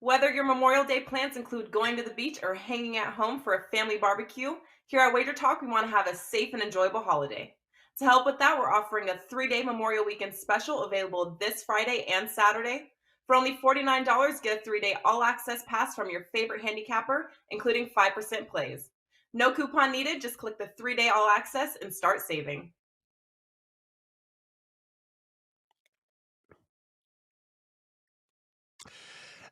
Whether your Memorial Day plans include going to the beach or hanging at home for a family barbecue, here at WagerTalk, we want to have a safe and enjoyable holiday. To help with that, we're offering a 3-day Memorial Weekend special available this Friday and Saturday. For only $49, get a 3-day all-access pass from your favorite handicapper, including 5% plays. No coupon needed, just click the 3-day all-access and start saving.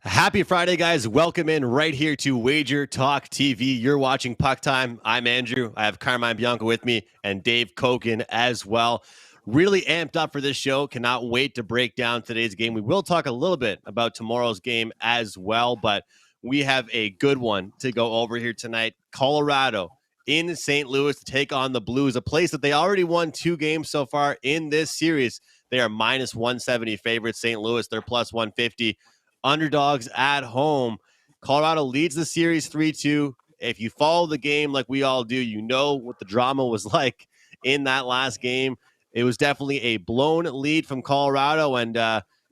Happy Friday, guys. Welcome in right here to WagerTalk TV. You're watching Puck Time. I'm Andrew. I have Carmine Bianco with me and Dave Cokin as well. Really amped up for this show. Cannot wait to break down today's game. We will talk a little bit about tomorrow's game as well, but we have a good one to go over here tonight. Colorado in St. Louis to take on the Blues, a place that they already won 2 games so far in this series. They are minus 170 favorites. St. Louis, they're plus 150. Underdogs at home. Colorado leads the series 3-2. If you follow the game like we all do, you know what the drama was like in that last game. It was definitely a blown lead from Colorado, and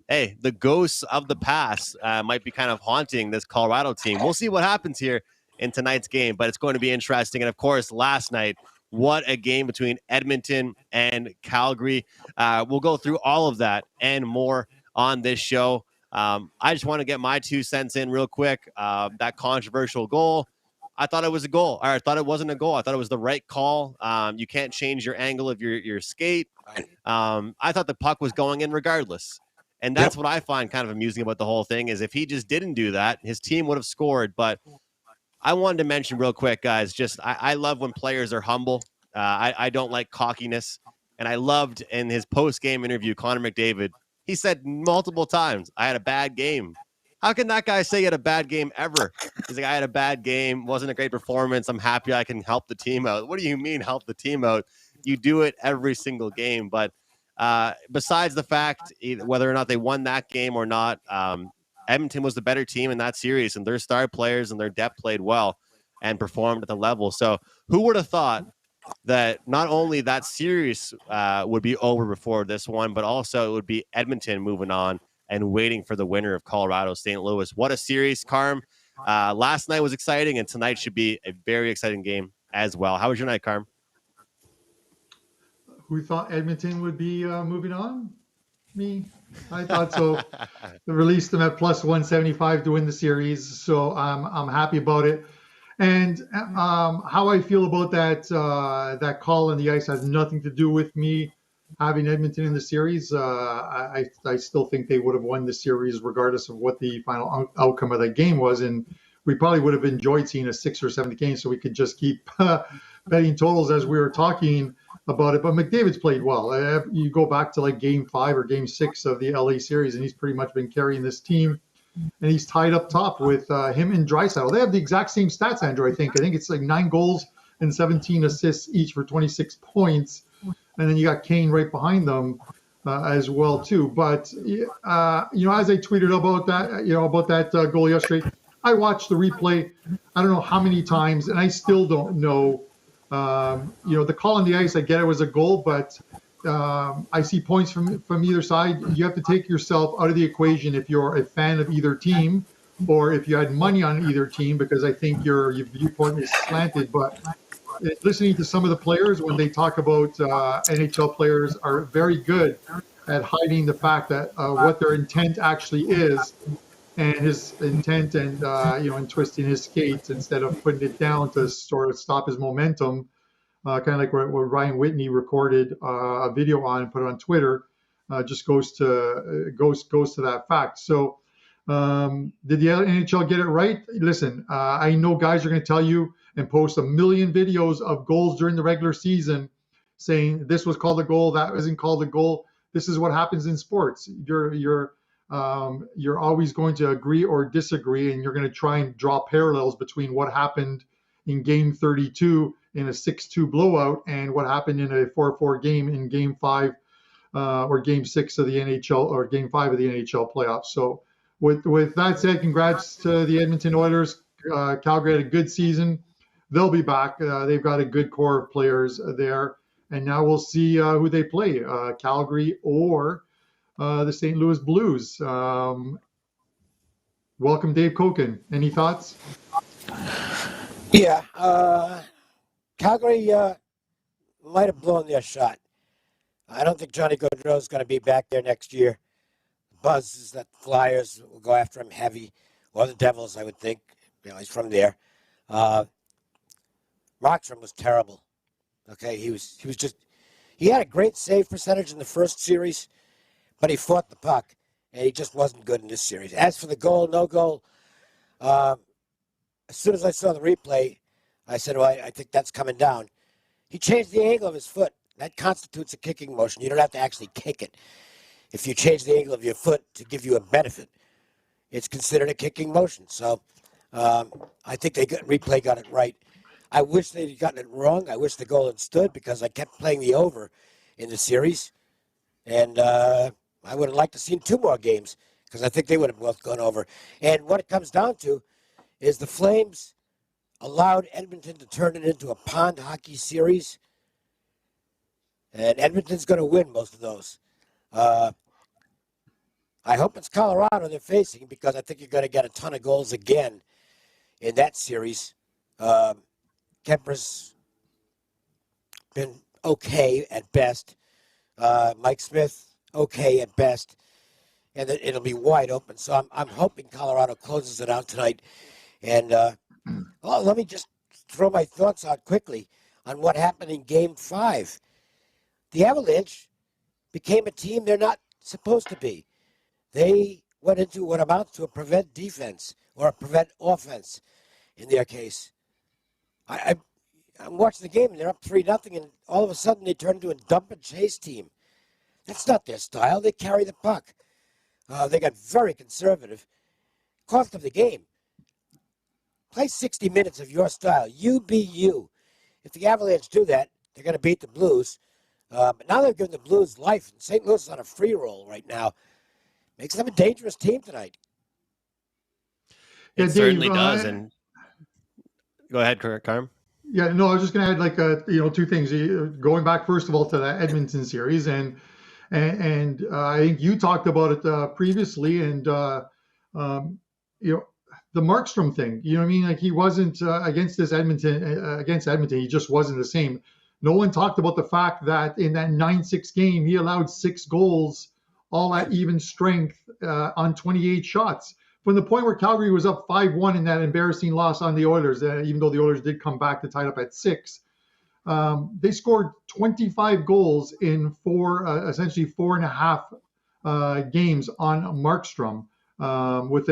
hey, the ghosts of the past might be kind of haunting this Colorado team. We'll see what happens here in tonight's game, but it's going to be interesting. And of course, last night, what a game between Edmonton and Calgary. We'll go through all of that and more on this show. I just want to get my 2 cents in real quick. That controversial goal, I thought it was a goal. Or I thought it wasn't a goal. I thought it was the right call. You can't change your angle of your skate. I thought the puck was going in regardless. And that's what I find kind of amusing about the whole thing is if he just didn't do that, his team would have scored. But I wanted to mention real quick, guys, just I love when players are humble. I don't like cockiness. And I loved in his post-game interview, Connor McDavid, he said multiple times, I had a bad game. How can that guy say he had a bad game ever? He's like, I had a bad game. Wasn't a great performance. I'm happy I can help the team out. What do you mean help the team out? You do it every single game. But besides the fact, whether or not they won that game or not, Edmonton was the better team in that series, and their star players and their depth played well and performed at the level. So who would have thought that not only that series would be over before this one, but also it would be Edmonton moving on and waiting for the winner of Colorado St. Louis. What a series, Carm. Last night was exciting, and tonight should be a very exciting game as well. How was your night, Carm? Who thought Edmonton would be moving on? Me. I thought so. They released them at plus 175 to win the series, so I'm happy about it. And how I feel about that call on the ice has nothing to do with me having Edmonton in the series. I still think they would have won the series regardless of what the final outcome of that game was. And we probably would have enjoyed seeing a 6 or 7 game so we could just keep betting totals as we were talking about it. But McDavid's played well. You go back to like game 5 or game 6 of the LA series, and he's pretty much been carrying this team. And he's tied up top with him and Draisaitl. They have the exact same stats, Andrew, I think. I think it's like 9 goals and 17 assists each for 26 points. And then you got Kane right behind them as well, too. But, as I tweeted about that goal yesterday, I watched the replay I don't know how many times, and I still don't know. The call on the ice, I get it was a goal, but I see points from either side. You have to take yourself out of the equation if you're a fan of either team or if you had money on either team, because I think your viewpoint is slanted. But listening to some of the players when they talk about NHL players are very good at hiding the fact that what their intent actually is, and his intent and twisting his skates instead of putting it down to sort of stop his momentum. Kind of like what Ryan Whitney recorded a video on and put it on Twitter, just goes to that fact. So did the NHL get it right? Listen, I know guys are going to tell you and post a million videos of goals during the regular season saying this was called a goal, that wasn't called a goal. This is what happens in sports. You're always going to agree or disagree, and you're going to try and draw parallels between what happened in game 32 in a 6-2 blowout and what happened in a 4-4 game in game 5 or game 6 of the NHL or game 5 of the NHL playoffs. So with that said, congrats to the Edmonton Oilers. Calgary had a good season. They'll be back. They've got a good core of players there. And now we'll see who they play, Calgary or the St. Louis Blues. We'll welcome Dave Cokin. Any thoughts? Yeah, Calgary might have blown their shot. I don't think Johnny Gaudreau is going to be back there next year. Buzz is that Flyers will go after him heavy, or the Devils, I would think. He's from there. Markstrom was terrible. Okay, he had a great save percentage in the first series, but he fought the puck, and he just wasn't good in this series. As for the goal, no goal, as soon as I saw the replay, I said, well, I think that's coming down. He changed the angle of his foot. That constitutes a kicking motion. You don't have to actually kick it. If you change the angle of your foot to give you a benefit, it's considered a kicking motion. So I think replay got it right. I wish they'd gotten it wrong. I wish the goal had stood because I kept playing the over in the series. And I would have liked to seen 2 more games because I think they would have both gone over. And what it comes down to is the Flames allowed Edmonton to turn it into a pond hockey series. And Edmonton's going to win most of those. I hope it's Colorado they're facing because I think you're going to get a ton of goals again in that series. Kemper's been okay at best. Mike Smith, okay at best. And it'll be wide open. So I'm hoping Colorado closes it out tonight. And let me just throw my thoughts out quickly on what happened in Game 5. The Avalanche became a team they're not supposed to be. They went into what amounts to a prevent defense or a prevent offense in their case. I'm watching the game and they're up 3-0 and all of a sudden they turn into a dump and chase team. That's not their style. They carry the puck. They got very conservative. Cost them the game. Play 60 minutes of your style. You be you. If the Avalanche do that, they're going to beat the Blues. But now they've given the Blues life. And St. Louis is on a free roll right now. Makes them a dangerous team tonight. It certainly does. And go ahead, Carm. Yeah, no, I was just going to add 2 things. Going back first of all to that Edmonton series, and I think you talked about it previously, and the Markstrom thing. You know what I mean? Like he wasn't against Edmonton. He just wasn't the same. No one talked about the fact that in that 9-6 game, he allowed 6 goals, all at even strength on 28 shots. From the point where Calgary was up 5-1 in that embarrassing loss on the Oilers, even though the Oilers did come back to tie it up at 6, they scored 25 goals in essentially 4.5 games on Markstrom, with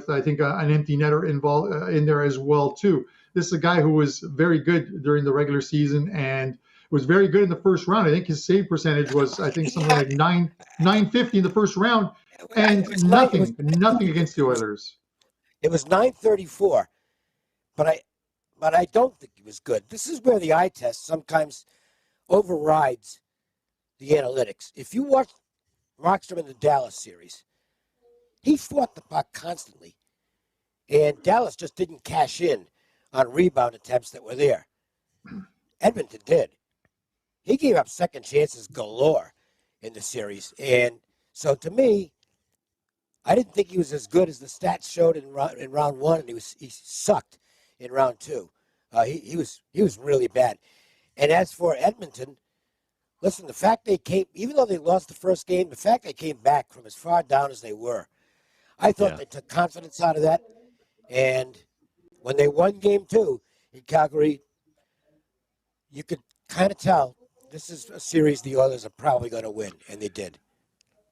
I think an empty netter involved in there as well too. This is a guy who was very good during the regular season and was very good in the first round. I think his save percentage was something like 950 in the first round. And nothing against the Oilers. It was 934, but I don't think he was good. This is where the eye test sometimes overrides the analytics. If you watch Markstrom in the Dallas series, he fought the puck constantly, and Dallas just didn't cash in on rebound attempts that were there. Edmonton did. He gave up second chances galore in the series, and so to me, I didn't think he was as good as the stats showed in round 1, and he sucked in round 2. He was really bad. And as for Edmonton, listen, the fact they came, even though they lost the first game, the fact they came back from as far down as they were, I thought they took confidence out of that. And when they won Game 2 in Calgary, you could kind of tell this is a series the Oilers are probably going to win, and they did.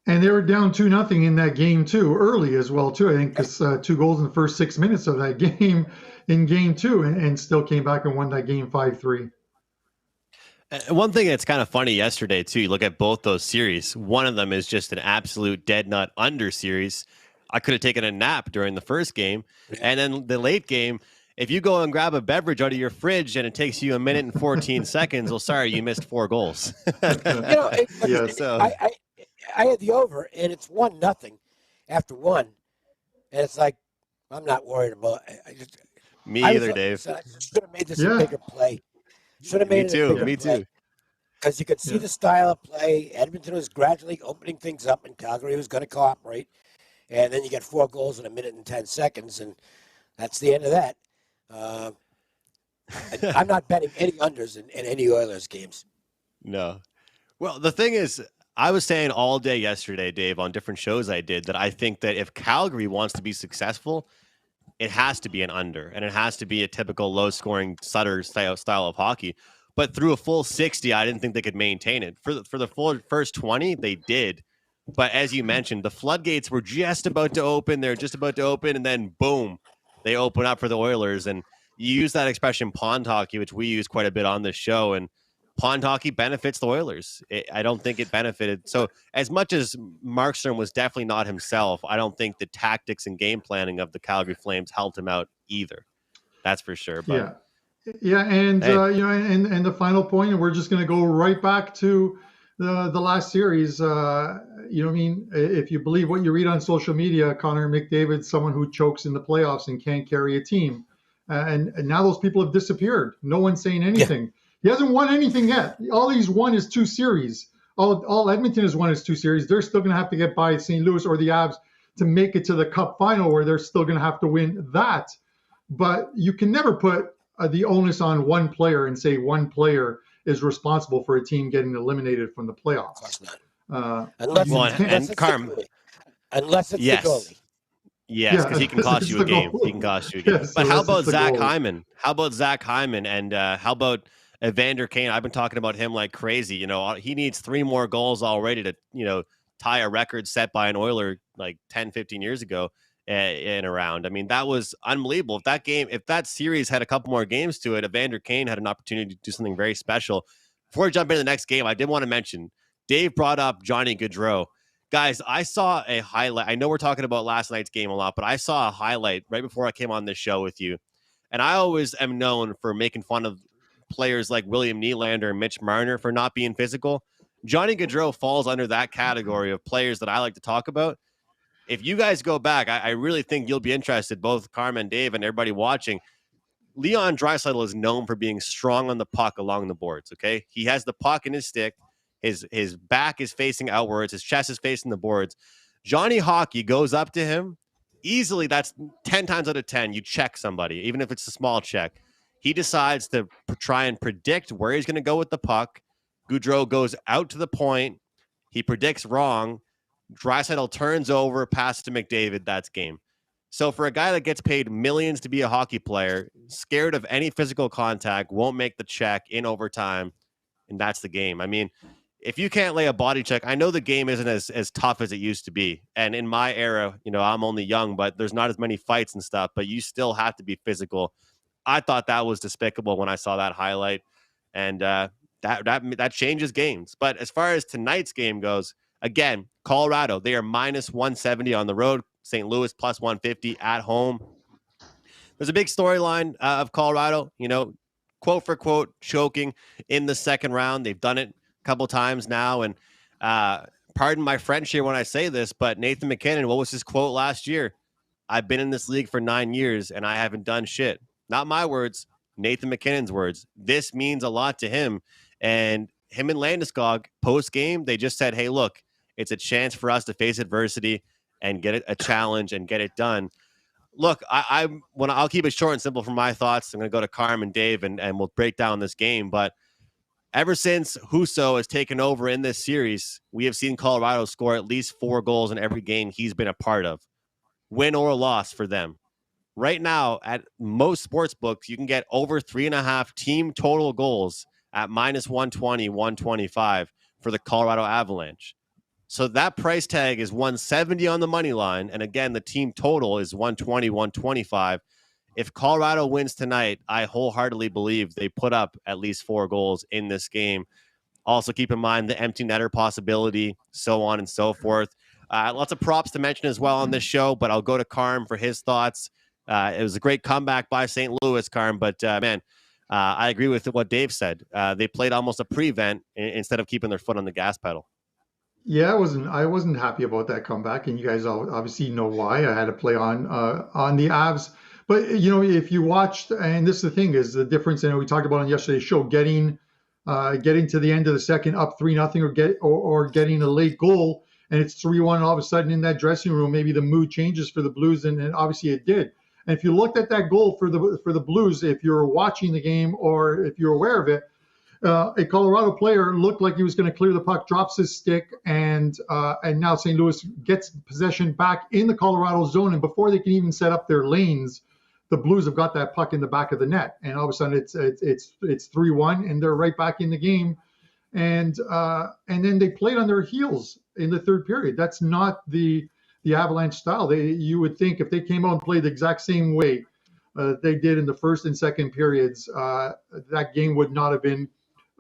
And they were down 2-0 in that game too, early as well too. I think because 2 goals in the first 6 minutes of that game in Game 2, and still came back and won that game 5-3. One thing that's kind of funny yesterday too. You look at both those series. One of them is just an absolute dead nut under series. I could have taken a nap during the first game, and then the late game. If you go and grab a beverage out of your fridge and it takes you 1 minute and 14 seconds, well, sorry, you missed 4 goals. I had the over, and it's 1-0 after 1, and it's like I'm not worried about. Me either, Dave. I should have made this a bigger play. Should have made it a bigger play. Me too. Because you could see the style of play. Edmonton was gradually opening things up, and Calgary was going to cooperate. and then you get 4 goals in a minute and 10 seconds, and that's the end of that. I'm not betting any unders in any Oilers games. No. Well, the thing is, I was saying all day yesterday, Dave, on different shows I did, that I think that if Calgary wants to be successful, it has to be an under, and it has to be a typical low-scoring Sutter style of hockey. But through a full 60, I didn't think they could maintain it. For the full first 20, they did. But as you mentioned, the floodgates were just about to open. They're just about to open, and then boom, they open up for the Oilers. And you use that expression pond hockey, which we use quite a bit on this show, and pond hockey benefits the Oilers. I don't think it benefited. So as much as Markstrom was definitely not himself, I don't think the tactics and game planning of the Calgary Flames helped him out either. That's for sure. But yeah, and hey. And the final point, and we're just going to go right back to the last series. If you believe what you read on social media, Connor McDavid's someone who chokes in the playoffs and can't carry a team, and now those people have disappeared. No one's saying anything. Yeah. He hasn't won anything yet. All he's won is 2 series. All Edmonton has won is 2 series. They're still going to have to get by St. Louis or the Avs to make it to the Cup final, where they're still going to have to win that. But you can never put the onus on one player and say one player is responsible for a team getting eliminated from the playoffs. Of course not. Unless it's the goalie. Yes, because he can cost you a game. He can cost you a game. Yes, but how about Zach Hyman? How about Zach Hyman? And how about Evander Kane? I've been talking about him like crazy. He needs 3 more goals already to, tie a record set by an Oiler like 10, 15 years ago in a round. I mean, that was unbelievable. If that series had a couple more games to it, Evander Kane had an opportunity to do something very special. Before we jump into the next game, I did want to mention, Dave brought up Johnny Gaudreau. Guys, I saw a highlight. I know we're talking about last night's game a lot, but I saw a highlight right before I came on this show with you. And I always am known for making fun of players like William Nylander and Mitch Marner for not being physical. Johnny Gaudreau falls under that category of players that I like to talk about. If you guys go back, I really think you'll be interested, both Carmen, Dave, and everybody watching. Leon Draisaitl is known for being strong on the puck along the boards, okay? He has the puck in his stick. His back is facing outwards. His chest is facing the boards. Johnny Hockey goes up to him. Easily, that's 10 times out of 10. You check somebody, even if it's a small check. He decides to try and predict where he's going to go with the puck. Gaudreau goes out to the point. He predicts wrong. Draisaitl turns over, passes to McDavid. That's game. So for a guy that gets paid millions to be a hockey player, scared of any physical contact, won't make the check in overtime, and that's the game. I mean, if you can't lay a body check, I know the game isn't as tough as it used to be. And in my era, I'm only young, but there's not as many fights and stuff, but you still have to be physical. I thought that was despicable when I saw that highlight. And that changes games. But as far as tonight's game goes, again, Colorado, they are minus 170 on the road. St. Louis plus 150 at home. There's a big storyline of Colorado, quote for quote, choking in the second round. They've done it a couple times now. And pardon my French here when I say this, but Nathan McKinnon, what was his quote last year? I've been in this league for 9 years and I haven't done shit. Not my words, Nathan McKinnon's words. This means a lot to him. And him and Landeskog post-game, they just said, hey, look, it's a chance for us to face adversity and get it a challenge and get it done. Look, I'll keep it short and simple for my thoughts. I'm going to go to Carm and Dave, and we'll break down this game. But ever since Husso has taken over in this series, we have seen Colorado score at least 4 goals in every game he's been a part of, win or loss for them. Right now, at most sports books, you can get over 3.5 team total goals at minus 120, 125 for the Colorado Avalanche. So that price tag is 170 on the money line. And again, the team total is 120, 125. If Colorado wins tonight, I wholeheartedly believe they put up at least 4 goals in this game. Also, keep in mind the empty netter possibility, so on and so forth. Lots of props to mention as well on this show, but I'll go to Carm for his thoughts. It was a great comeback by St. Louis, Carm, but I agree with what Dave said. They played almost a prevent instead of keeping their foot on the gas pedal. Yeah, I wasn't happy about that comeback, and you guys obviously know why. I had to play on the Avs, but if you watched, and this is the thing, is the difference. We talked about on yesterday's show, getting to the end of the second up 3-0, or getting a late goal, and it's 3-1, all of a sudden in that dressing room, maybe the mood changes for the Blues, and obviously it did. And if you looked at that goal for the Blues, if you're watching the game or if you're aware of it, a Colorado player looked like he was going to clear the puck, drops his stick, and now St. Louis gets possession back in the Colorado zone. And before they can even set up their lanes, the Blues have got that puck in the back of the net, and all of a sudden it's 3-1, and they're right back in the game. And then they played on their heels in the third period. That's not the Avalanche style. You would think if they came out and played the exact same way they did in the first and second periods, that game would not have been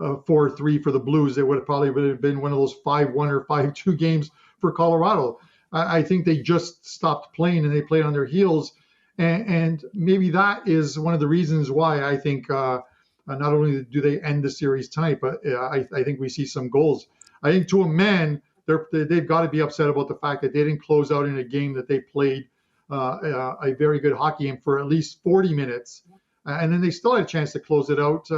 4-3 for the Blues. It would have probably been one of those 5-1 or 5-2 games for Colorado. I think they just stopped playing and they played on their heels. And maybe that is one of the reasons why I think not only do they end the series tonight, but I think we see some goals. I think to a man, they've got to be upset about the fact that they didn't close out in a game that they played a very good hockey game for at least 40 minutes. And then they still had a chance to close it out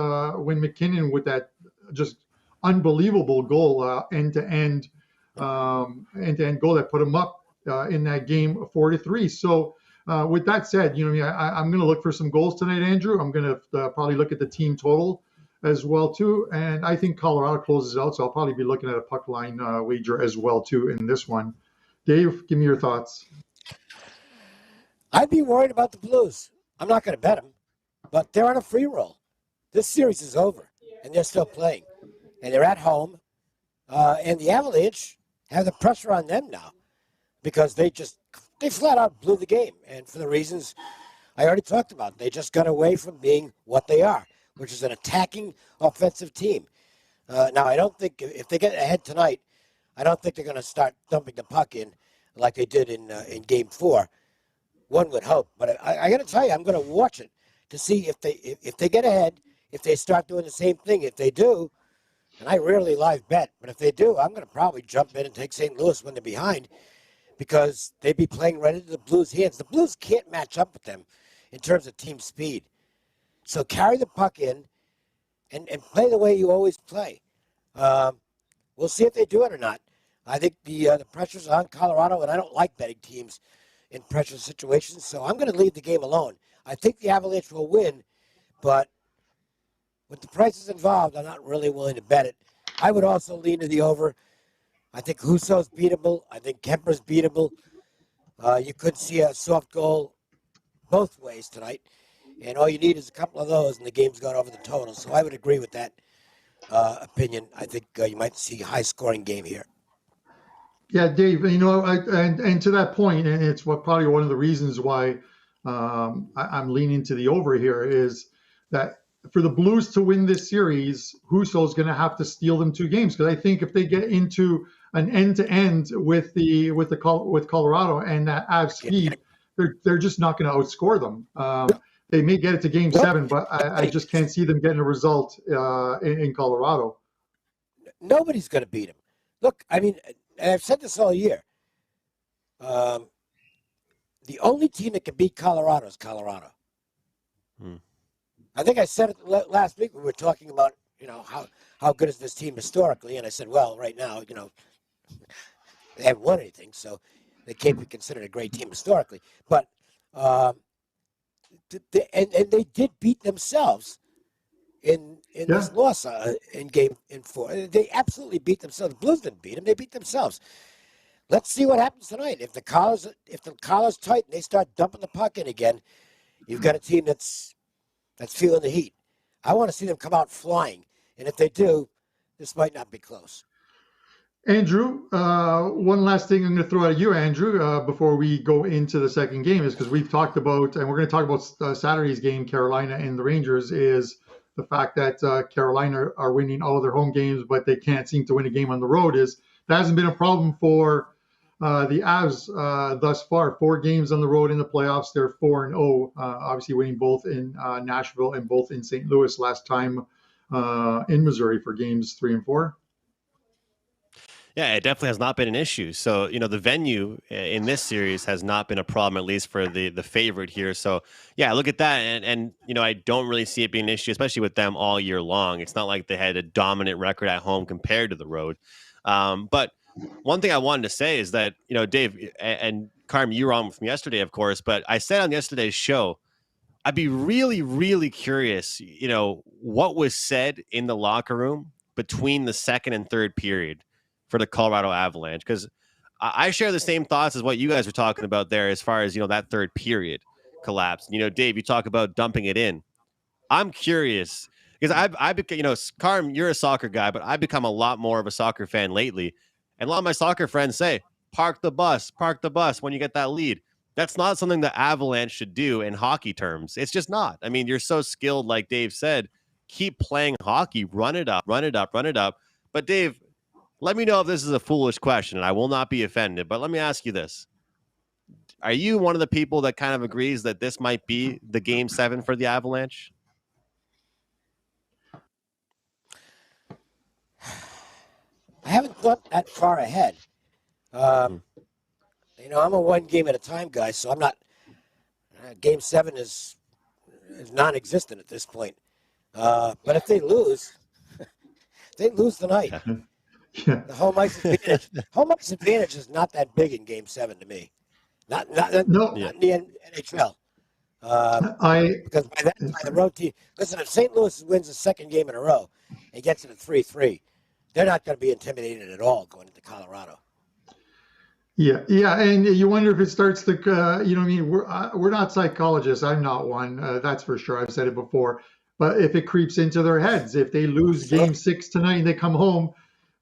when McInnis with that just unbelievable goal, end-to-end goal that put them up in that game 4-3. So with that said, I'm going to look for some goals tonight, Andrew. I'm going to probably look at the team total as well too, and I think Colorado closes out. So I'll probably be looking at a puck line wager as well too in this one. Dave, give me your thoughts. I'd be worried about the Blues. I'm not going to bet them, but they're on a free roll. This series is over, and they're still playing, and they're at home. And the Avalanche have the pressure on them now because they flat out blew the game, and for the reasons I already talked about. They just got away from being what they are, which is an attacking offensive team. Now, I don't think if they get ahead tonight, I don't think they're going to start dumping the puck in like they did in Game 4. One would hope, but I got to tell you, I'm going to watch it to see if they get ahead, if they start doing the same thing. If they do, and I rarely live bet, but if they do, I'm going to probably jump in and take St. Louis when they're behind because they'd be playing right into the Blues' hands. The Blues can't match up with them in terms of team speed. So carry the puck in and play the way you always play. We'll see if they do it or not. I think the pressure's on Colorado, and I don't like betting teams in pressure situations, so I'm going to leave the game alone. I think the Avalanche will win, but with the prices involved, I'm not really willing to bet it. I would also lean to the over. I think Husso's beatable. I think Kemper's beatable. You could see a soft goal both ways tonight, and all you need is a couple of those, and the game's gone over the total. So I would agree with that opinion. I think you might see a high-scoring game here. Yeah, Dave, and to that point, and it's probably one of the reasons why I'm leaning to the over here is that for the Blues to win this series, Husso's going to have to steal them 2 games because I think if they get into an end-to-end with Colorado and that Avs speed, they're just not going to outscore them. They may get it to Game 7, but I just can't see them getting a result in Colorado. Nobody's going to beat them. Look, I mean, and I've said this all year. The only team that can beat Colorado is Colorado. I think I said it last week. We were talking about, how good is this team historically, and I said, well, right now, they haven't won anything, so they can't be considered a great team historically. But they did beat themselves in this loss in Game 4. They absolutely beat themselves. The Blues didn't beat them; they beat themselves. Let's see what happens tonight. If the collar's tight and they start dumping the puck in again, you've got a team that's feeling the heat. I want to see them come out flying, and if they do, this might not be close. Andrew, one last thing I'm going to throw at you, Andrew, before we go into the second game is because we've talked about, and we're going to talk about Saturday's game, Carolina and the Rangers, is the fact that Carolina are winning all of their home games, but they can't seem to win a game on the road. That hasn't been a problem for the Avs thus far. 4 games on the road in the playoffs. They're 4-0, obviously winning both in Nashville and both in St. Louis last time in Missouri for games 3 and 4. Yeah, it definitely has not been an issue. So, the venue in this series has not been a problem, at least for the favorite here. So, yeah, look at that. And I don't really see it being an issue, especially with them all year long. It's not like they had a dominant record at home compared to the road. But one thing I wanted to say is that, Dave and Carm, you were on with me yesterday, of course, but I said on yesterday's show, I'd be really, really curious, what was said in the locker room between the second and third period for the Colorado Avalanche, because I share the same thoughts as what you guys were talking about there as far as, that third period collapse. Dave, you talk about dumping it in. I'm curious because I've become, Carm, you're a soccer guy, but I've become a lot more of a soccer fan lately. And a lot of my soccer friends say, park the bus when you get that lead. That's not something the Avalanche should do in hockey terms. It's just not. I mean, you're so skilled, like Dave said, keep playing hockey, run it up. But Dave, let me know if this is a foolish question, and I will not be offended, but let me ask you this. Are you one of the people that kind of agrees that this might be the Game 7 for the Avalanche? I haven't thought that far ahead. I'm a one game at a time guy, so I'm not. Game 7 is non-existent at this point. But if they lose, they lose tonight. Yeah. The home ice advantage is not that big in Game 7 to me. Not in the NHL. Because by that time the road team. Listen, if St. Louis wins the second game in a row and gets it at 3-3, they're not going to be intimidated at all going into Colorado. Yeah, and you wonder if it starts to, we're not psychologists. I'm not one, that's for sure. I've said it before. But if it creeps into their heads, if they lose Game 6 tonight and they come home,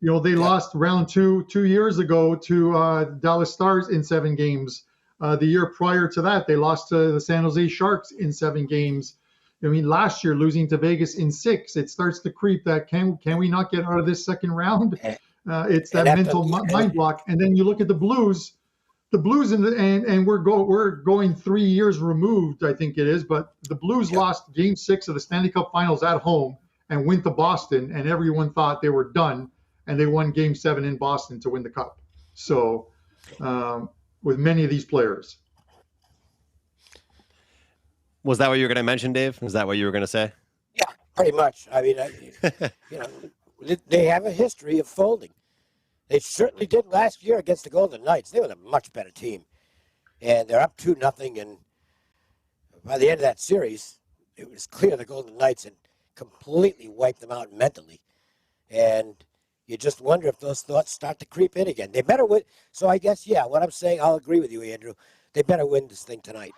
they lost round 2 years ago to Dallas Stars in 7 games. The year prior to that, they lost to the San Jose Sharks in 7 games. Last year losing to Vegas in 6, it starts to creep that can we not get out of this second round? It's that mental mind block. And then you look at the Blues and we're going 3 years removed, I think it is. But the Blues lost Game 6 of the Stanley Cup Finals at home and went to Boston, and everyone thought they were done. And they won Game 7 in Boston to win the cup. So with many of these players. Was that what you were going to mention, Dave? Is that what you were going to say? Yeah, pretty much. I mean, they have a history of folding. They certainly did last year against the Golden Knights. They were a much better team. And they're up 2-0. And by the end of that series, it was clear the Golden Knights had completely wiped them out mentally. And you just wonder if those thoughts start to creep in again. They better win. So I guess, what I'm saying, I'll agree with you, Andrew. They better win this thing tonight.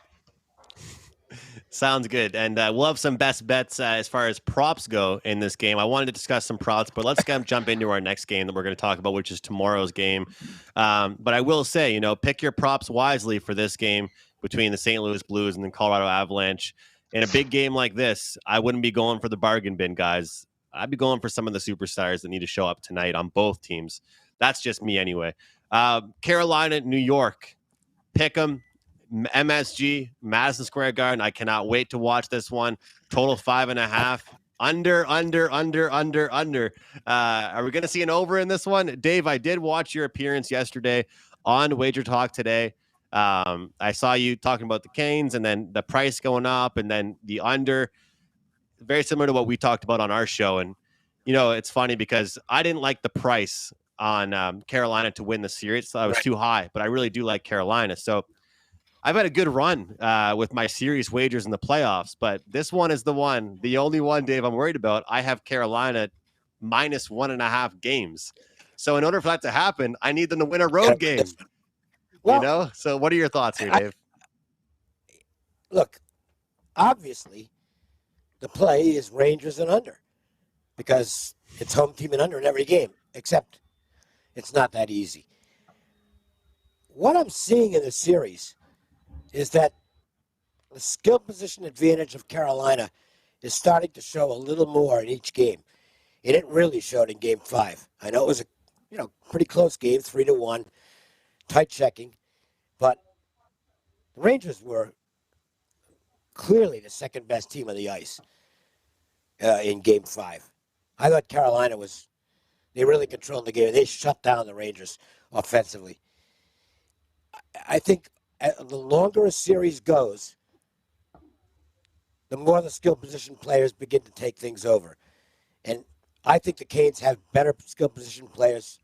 Sounds good. And we'll have some best bets as far as props go in this game. I wanted to discuss some props, but let's jump into our next game that we're going to talk about, which is tomorrow's game. But I will say, pick your props wisely for this game between the St. Louis Blues and the Colorado Avalanche. In a big game like this, I wouldn't be going for the bargain bin, guys. I'd be going for some of the superstars that need to show up tonight on both teams. That's just me anyway. Carolina, New York. Pick 'em. MSG, Madison Square Garden. I cannot wait to watch this one. Total 5.5. Under. Are we going to see an over in this one? Dave, I did watch your appearance yesterday on WagerTalk today. I saw you talking about the Canes and then the price going up and then the under. Very similar to what we talked about on our show. And, it's funny because I didn't like the price on Carolina to win the series. So I was too high, but I really do like Carolina. So I've had a good run with my series wagers in the playoffs, but this one is the only one, Dave, I'm worried about. I have Carolina minus 1.5 games. So in order for that to happen, I need them to win a road game. Well, So what are your thoughts here, Dave? Look, obviously, the play is Rangers and under because it's home team and under in every game, except it's not that easy. What I'm seeing in the series is that the skill position advantage of Carolina is starting to show a little more in each game. It didn't really show it in Game 5. I know it was a pretty close game, 3-1, tight checking, but the Rangers were clearly the second best team on the ice in Game 5. I thought Carolina they really controlled the game. They shut down the Rangers offensively. I think the longer a series goes, the more the skill position players begin to take things over. And I think the Canes have better skill position players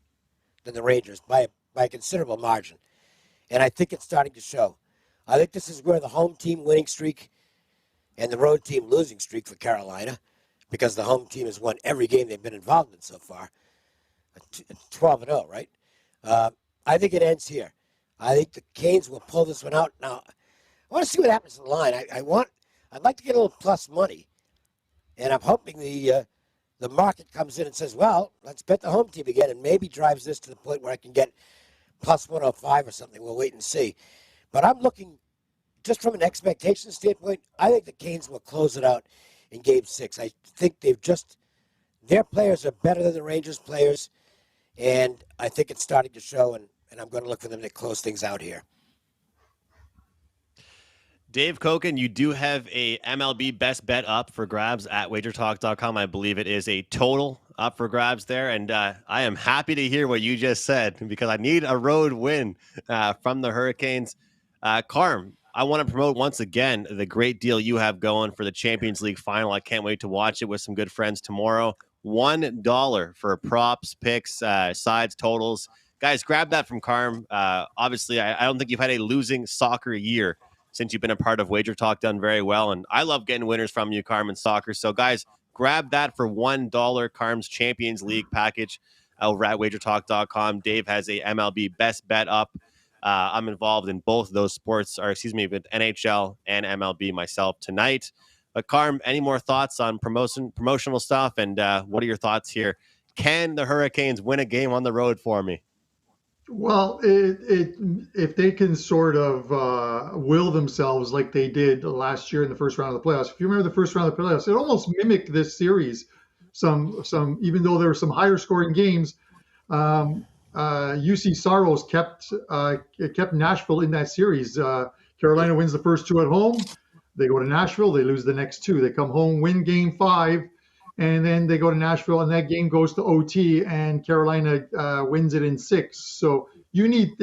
than the Rangers by a considerable margin. And I think it's starting to show. I think this is where the home team winning streak and the road team losing streak for Carolina, because the home team has won every game they've been involved in so far, 12-0, right? I think it ends here. I think the Canes will pull this one out. Now, I want to see what happens in the line. I'd like to get a little plus money, and I'm hoping the market comes in and says, well, let's bet the home team again, and maybe drives this to the point where I can get plus 105 or something. We'll wait and see. But I'm looking, just from an expectation standpoint, I think the Canes will close it out in Game 6. I think their players are better than the Rangers players, and I think it's starting to show, and I'm going to look for them to close things out here. Dave Cokin, you do have a MLB best bet up for grabs at WagerTalk.com. I believe it is a total up for grabs there, and I am happy to hear what you just said because I need a road win from the Hurricanes. Carm, I want to promote once again the great deal you have going for the Champions League final. I can't wait to watch it with some good friends tomorrow. $1 for props, picks, sides, totals. Guys, grab that from Carm. Obviously, I don't think you've had a losing soccer year since you've been a part of Wager Talk, done very well. And I love getting winners from you, Carm, in soccer. So, guys, grab that for $1, Carm's Champions League package over at WagerTalk.com. Dave has a MLB best bet up. I'm involved in both of those sports, with NHL and MLB myself tonight. But, Carm, any more thoughts on promotional stuff? And what are your thoughts here? Can the Hurricanes win a game on the road for me? Well, if they can sort of will themselves like they did last year in the first round of the playoffs. If you remember the first round of the playoffs, it almost mimicked this series. Some even though there were some higher scoring games, UC Saros kept Nashville in that series. Carolina wins the first two at home. They go to Nashville. They lose the next two. They come home, win Game 5. And then they go to Nashville, and that game goes to OT, and Carolina wins it in 6. So you need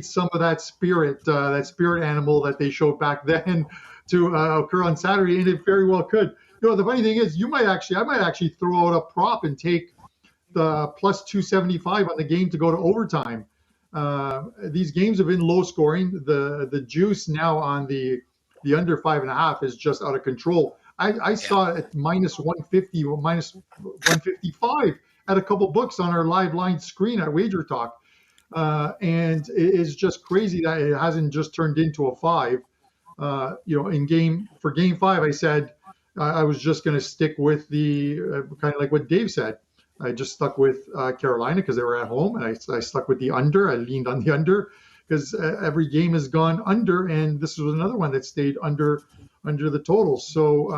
some of that spirit animal that they showed back then to occur on Saturday, and it very well could. The funny thing is, I might actually throw out a prop and take the plus 275 on the game to go to overtime. These games have been low scoring. The juice now on the under 5.5 is just out of control. I saw it at minus 150 or minus 155 at a couple books on our live line screen at Wager Talk. And it is just crazy that it hasn't just turned into a 5. In Game 5, I said I was just going to stick with the kind of like what Dave said. I just stuck with Carolina because they were at home, and I stuck with the under. I leaned on the under because every game has gone under, and this was another one that stayed under the total. So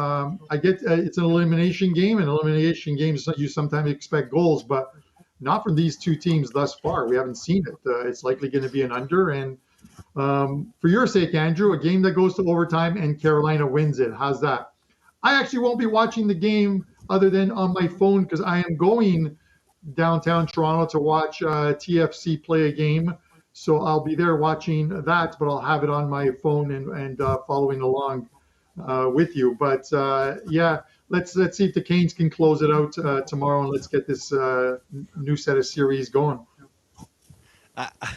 I get it's an elimination game, and elimination games you sometimes expect goals, but not from these two teams thus far. We haven't seen it. It's likely going to be an under, and for your sake, Andrew, a game that goes to overtime and Carolina wins it. How's that? I actually won't be watching the game other than on my phone because I am going downtown Toronto to watch TFC play a game. So I'll be there watching that, but I'll have it on my phone and following along with you. But let's see if the Canes can close it out tomorrow, and let's get this new set of series going.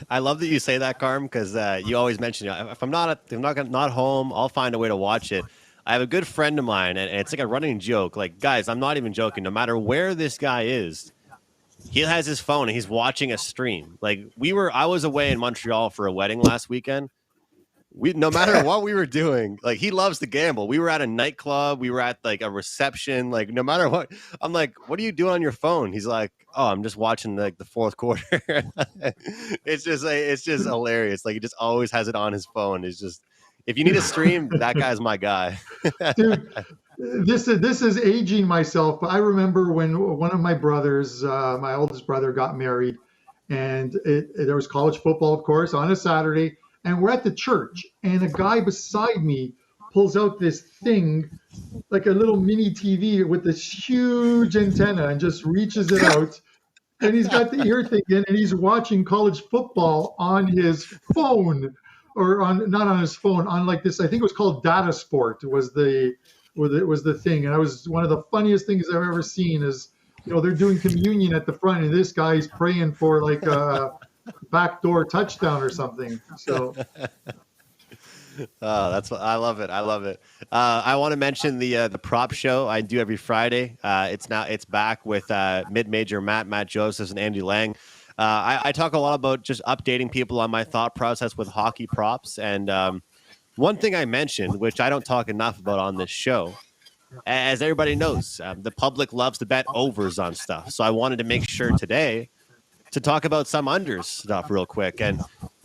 I love that you say that, Carm, because you always mention if I'm not home, I'll find a way to watch it. I have a good friend of mine, and it's like a running joke. Like, guys, I'm not even joking. No matter where this guy is, he has his phone and he's watching a stream. Like I was away in Montreal for a wedding last weekend. No matter what we were doing, like he loves to gamble. We were at a nightclub. We were at like a reception. Like no matter what, I'm like, what are you doing on your phone? He's like, oh, I'm just watching like the fourth quarter. It's just hilarious. Like he just always has it on his phone. It's just, if you need a stream, that guy's my guy. Dude, this is aging myself, but I remember when one of my brothers, my oldest brother, got married, and there was college football, of course, on a Saturday, and we're at the church, and a guy beside me pulls out this thing, like a little mini TV with this huge antenna, and just reaches it out, and he's got the ear thing in, and he's watching college football on his phone. Or not on his phone, on like this, I think it was called Data Sport was the thing. And that was one of the funniest things I've ever seen is they're doing communion at the front, and this guy's praying for like a backdoor touchdown or something. So. Oh, that's what I love it. I love it. I want to mention the prop show I do every Friday. It's back with mid-major Matt Josephs and Andy Lang. I talk a lot about just updating people on my thought process with hockey props. And one thing I mentioned, which I don't talk enough about on this show, as everybody knows, the public loves to bet overs on stuff. So I wanted to make sure today to talk about some unders stuff real quick. And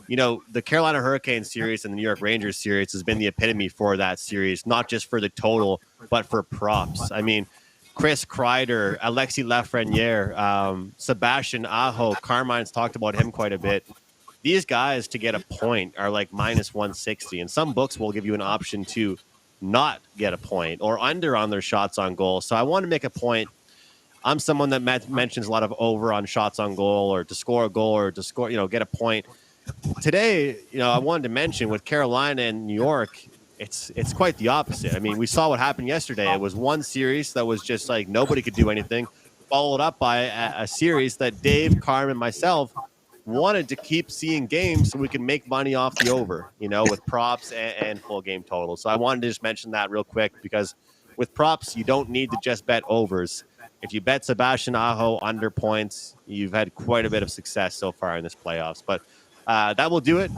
the Carolina Hurricanes series and the New York Rangers series has been the epitome for that series, not just for the total, but for props. I mean, Chris Kreider, Alexis Lafreniere, Sebastian Aho, Carmine's talked about him quite a bit. These guys to get a point are like minus 160, and some books will give you an option to not get a point or under on their shots on goal. So I want to make a point. I'm someone that mentions a lot of over on shots on goal or to score a goal or to score, get a point. Today, I wanted to mention with Carolina and New York, it's quite the opposite. I mean, we saw what happened yesterday. It was one series that was just like nobody could do anything, followed up by a series that Dave, Carm, and myself wanted to keep seeing games so we can make money off the over, with props and full game total. So I wanted to just mention that real quick because with props, you don't need to just bet overs. If you bet Sebastian Aho under points, you've had quite a bit of success so far in this playoffs. But that will do it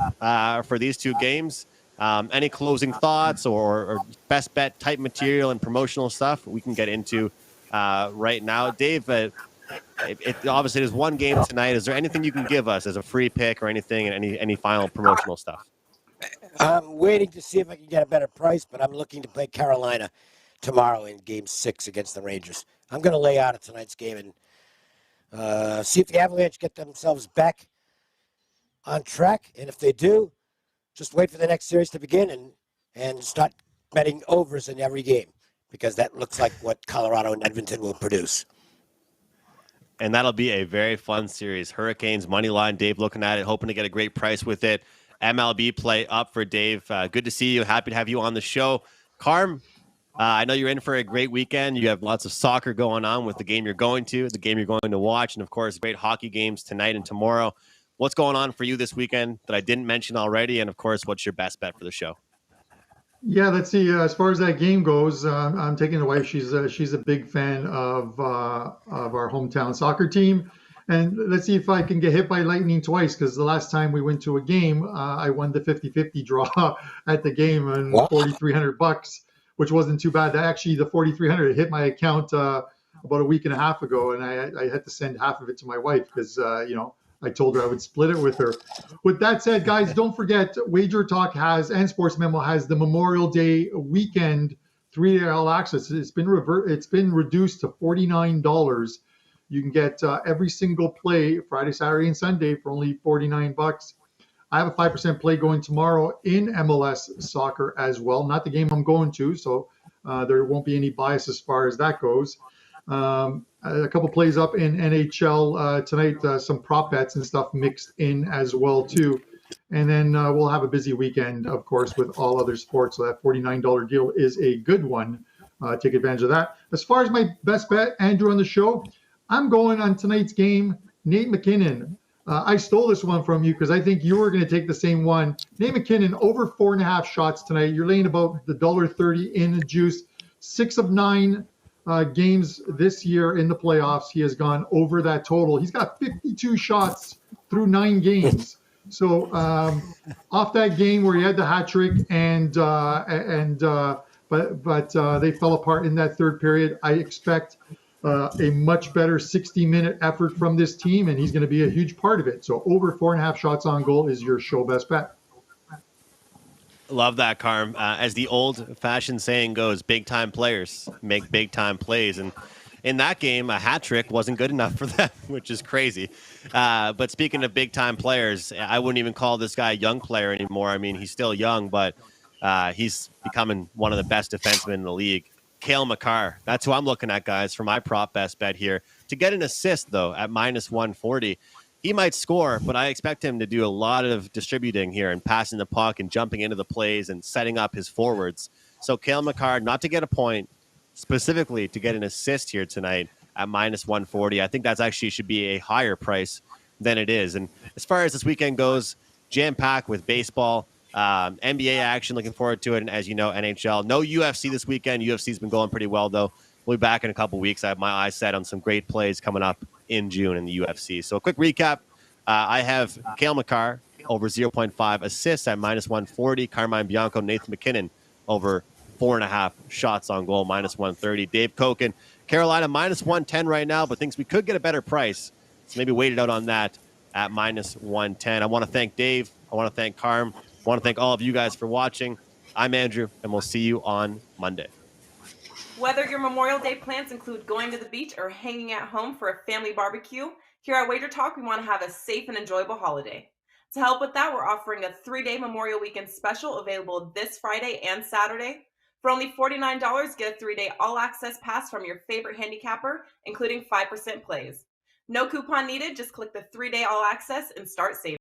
for these two games. Any closing thoughts or best bet type material and promotional stuff we can get into right now. Dave, obviously there's one game tonight. Is there anything you can give us as a free pick or anything and any final promotional stuff? I'm waiting to see if I can get a better price, but I'm looking to play Carolina tomorrow in Game 6 against the Rangers. I'm going to lay out of tonight's game and see if the Avalanche get themselves back on track, and if they do, just wait for the next series to begin and start betting overs in every game because that looks like what Colorado and Edmonton will produce. And that'll be a very fun series. Hurricanes money line. Dave looking at it, hoping to get a great price with it. MLB play up for Dave. Good to see you. Happy to have you on the show. Carm, I know you're in for a great weekend. You have lots of soccer going on with the game you're going to, the game you're going to watch, and of course, great hockey games tonight and tomorrow. What's going on for you this weekend that I didn't mention already? And of course, what's your best bet for the show? Yeah, let's see. As far as that game goes, I'm taking the wife. She's a big fan of our hometown soccer team, and let's see if I can get hit by lightning twice. Because the last time we went to a game, I won the 50-50 draw at the game and $4,300, which wasn't too bad. Actually, the $4,300 hit my account about a week and a half ago, and I had to send half of it to my wife because I told her I would split it with her. With that said, guys, don't forget WagerTalk and Sports Memo has the Memorial Day weekend 3-day all access. It's been reduced to $49. You can get every single play Friday, Saturday, and Sunday for only $49. I have a 5% play going tomorrow in MLS soccer as well. Not the game I'm going to, so there won't be any bias as far as that goes. A couple plays up in NHL tonight, some prop bets and stuff mixed in as well too. And then we'll have a busy weekend, of course, with all other sports. So that $49 deal is a good one. Take advantage of that. As far as my best bet, Andrew, on the show, I'm going on tonight's game, Nate McKinnon. I stole this one from you because I think you were going to take the same one. Nate McKinnon, over 4.5 shots tonight. You're laying about the $1.30 in the juice. 6 of 9 games this year in the playoffs, he has gone over that total. He's got 52 shots through 9 games. So off that game where he had the hat trick but they fell apart in that third period, I expect a much better 60-minute effort from this team, and he's going to be a huge part of it. So over 4.5 shots on goal is your show best bet. Love that, Carm. As the old-fashioned saying goes, big-time players make big-time plays. And in that game, a hat trick wasn't good enough for them, which is crazy. But speaking of big-time players, I wouldn't even call this guy a young player anymore. I mean, he's still young, but he's becoming one of the best defensemen in the league. Cale Makar. That's who I'm looking at, guys, for my prop best bet here. To get an assist, though, at minus 140, he might score, but I expect him to do a lot of distributing here and passing the puck and jumping into the plays and setting up his forwards. So Cale Makar, not to get a point, specifically to get an assist here tonight, at minus 140. I think that's actually should be a higher price than it is. And as far as this weekend goes, jam-packed with baseball, NBA action, looking forward to it. And as you know, NHL. No UFC this weekend. UFC's been going pretty well, though. We'll be back in a couple weeks. I have my eyes set on some great plays coming up in June in the UFC. So a quick recap. I have Cale Makar over 0.5 assists at minus 140. Carmine Bianco, Nathan McKinnon over 4.5 shots on goal, minus 130. Dave Cokin, Carolina, minus 110 right now, but thinks we could get a better price. So maybe wait it out on that at minus 110. I want to thank Dave. I want to thank Carm. I want to thank all of you guys for watching. I'm Andrew, and we'll see you on Monday. Whether your Memorial Day plans include going to the beach or hanging at home for a family barbecue, here at WagerTalk, we want to have a safe and enjoyable holiday. To help with that, we're offering a 3-day Memorial Weekend special available this Friday and Saturday. For only $49, get a 3-day all-access pass from your favorite handicapper, including 5% plays. No coupon needed, just click the 3-day all-access and start saving.